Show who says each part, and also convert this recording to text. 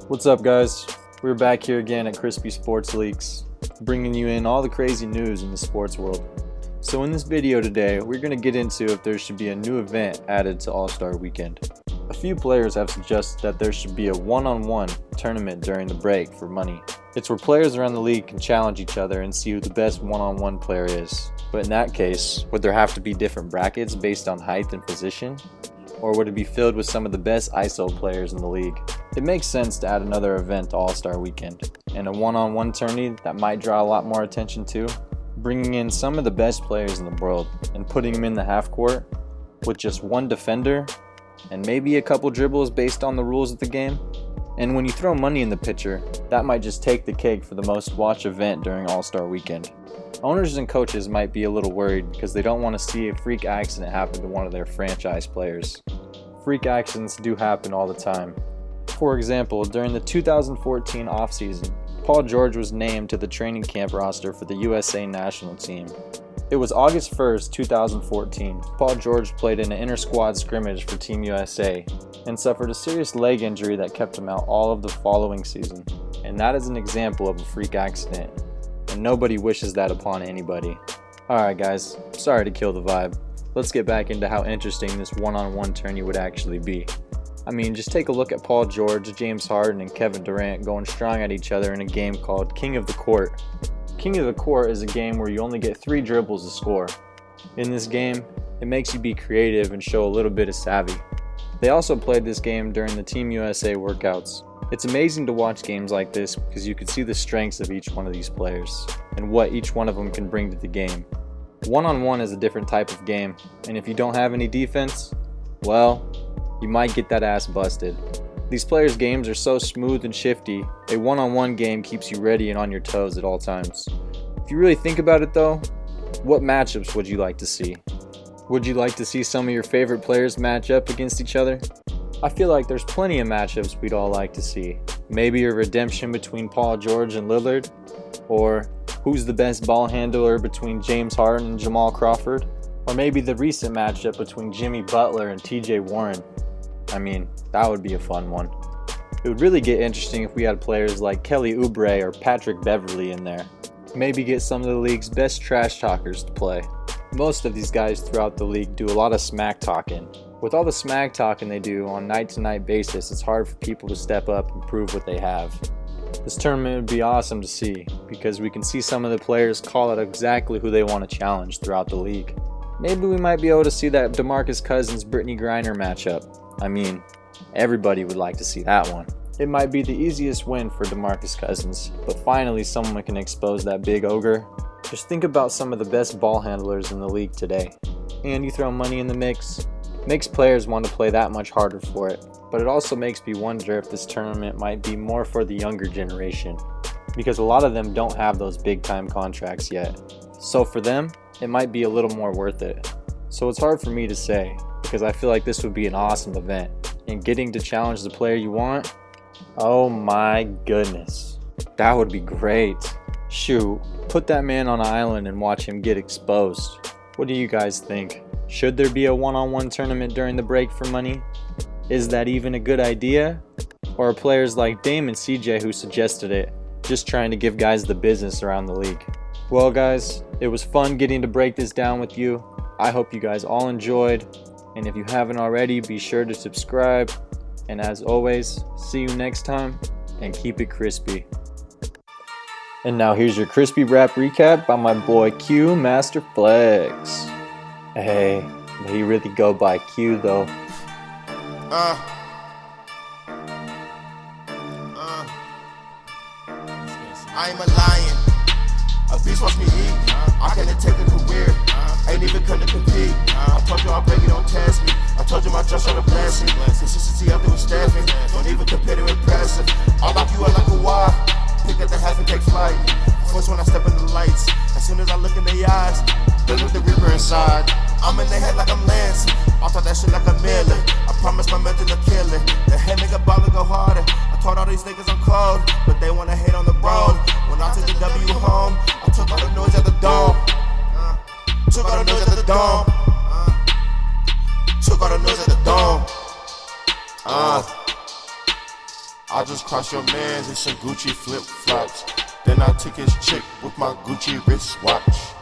Speaker 1: What's up, guys? We're back here again at Crispy Sports Leaks, bringing you in all the crazy news in the sports world. So in this video today, we're going to get into if there should be a new event added to All-Star Weekend. A few players have suggested that there should be a one-on-one tournament during the break for money. It's where players around the league can challenge each other and see who the best one-on-one player is. But in that case, would there have to be different brackets based on height and position? Or would it be filled with some of the best ISO players in the league? It makes sense to add another event to All-Star Weekend, and a one-on-one tourney that might draw a lot more attention too, bringing in some of the best players in the world and putting them in the half court with just one defender and maybe a couple dribbles based on the rules of the game. And when you throw money in the picture, that might just take the cake for the most watched event during All-Star Weekend. Owners and coaches might be a little worried because they don't want to see a freak accident happen to one of their franchise players. Freak accidents do happen all the time. For example, during the 2014 offseason, Paul George was named to the training camp roster for the USA national team. It was August 1st, 2014. Paul George played in an inter-squad scrimmage for Team USA and suffered a serious leg injury that kept him out all of the following season. And that is an example of a freak accident, and nobody wishes that upon anybody. Alright guys, sorry to kill the vibe. Let's get back into how interesting this one-on-one tourney would actually be. I mean, just take a look at Paul George, James Harden, and Kevin Durant going strong at each other in a game called King of the Court. King of the Court is a game where you only get 3 dribbles to score. In this game, it makes you be creative and show a little bit of savvy. They also played this game during the Team USA workouts. It's amazing to watch games like this because you can see the strengths of each one of these players and what each one of them can bring to the game. One-on-one is a different type of game, and if you don't have any defense, well, you might get that ass busted. These players' games are so smooth and shifty, a one-on-one game keeps you ready and on your toes at all times. If you really think about it though, what matchups would you like to see? Would you like to see some of your favorite players match up against each other? I feel like there's plenty of matchups we'd all like to see. Maybe a redemption between Paul George and Lillard, or who's the best ball handler between James Harden and Jamal Crawford, or maybe the recent matchup between Jimmy Butler and TJ Warren. I mean, that would be a fun one. It would really get interesting if we had players like Kelly Oubre or Patrick Beverley in there. Maybe get some of the league's best trash talkers to play. Most of these guys throughout the league do a lot of smack talking. With all the smack talking they do on night-to-night basis, it's hard for people to step up and prove what they have. This tournament would be awesome to see because we can see some of the players call out exactly who they want to challenge throughout the league. Maybe we might be able to see that DeMarcus Cousins-Brittany Griner matchup. I mean, everybody would like to see that one. It might be the easiest win for DeMarcus Cousins, but finally someone can expose that big ogre. Just think about some of the best ball handlers in the league today. And you throw money in the mix, makes players want to play that much harder for it. But it also makes me wonder if this tournament might be more for the younger generation, because a lot of them don't have those big time contracts yet. So for them, it might be a little more worth it. So it's hard for me to say, because I feel like this would be an awesome event. And getting to challenge the player you want, oh my goodness, that would be great. Shoot, put that man on an island and watch him get exposed. What do you guys think? Should there be a one-on-one tournament during the break for money? Is that even a good idea? Or are players like Dame and CJ who suggested it just trying to give guys the business around the league? Well guys, it was fun getting to break this down with you. I hope you guys all enjoyed. And if you haven't already, be sure to subscribe. And as always, see you next time and keep it crispy. And now here's your Krispy Rap Recap by my boy Q Master Flex. Hey, but he really go by Q though.
Speaker 2: I am a lion, a beast watch me eat. I can't take a career, ain't even come to compete. I told you I'll break it, don't test me. I told you my trust on a blessing. Consistency up there with staffing, don't even compare to impressive. I'll lock you up like a wire, pick up the half and take flight. First when I step in the lights, as soon as I look in their eyes, look at the reaper inside. I'm in their head like I'm Lance, I thought that shit like a Miller. I promise my mental to kill it. The head make a baller go harder. I told all these niggas I'm cold, but they wanna hate on the road. When I took the W home, I took all the noise at the dome. Took all the noise at the dome. Took all the noise at the dome. I just crossed your mans in some Gucci flip-flops. Then I took his chick with my Gucci wristwatch.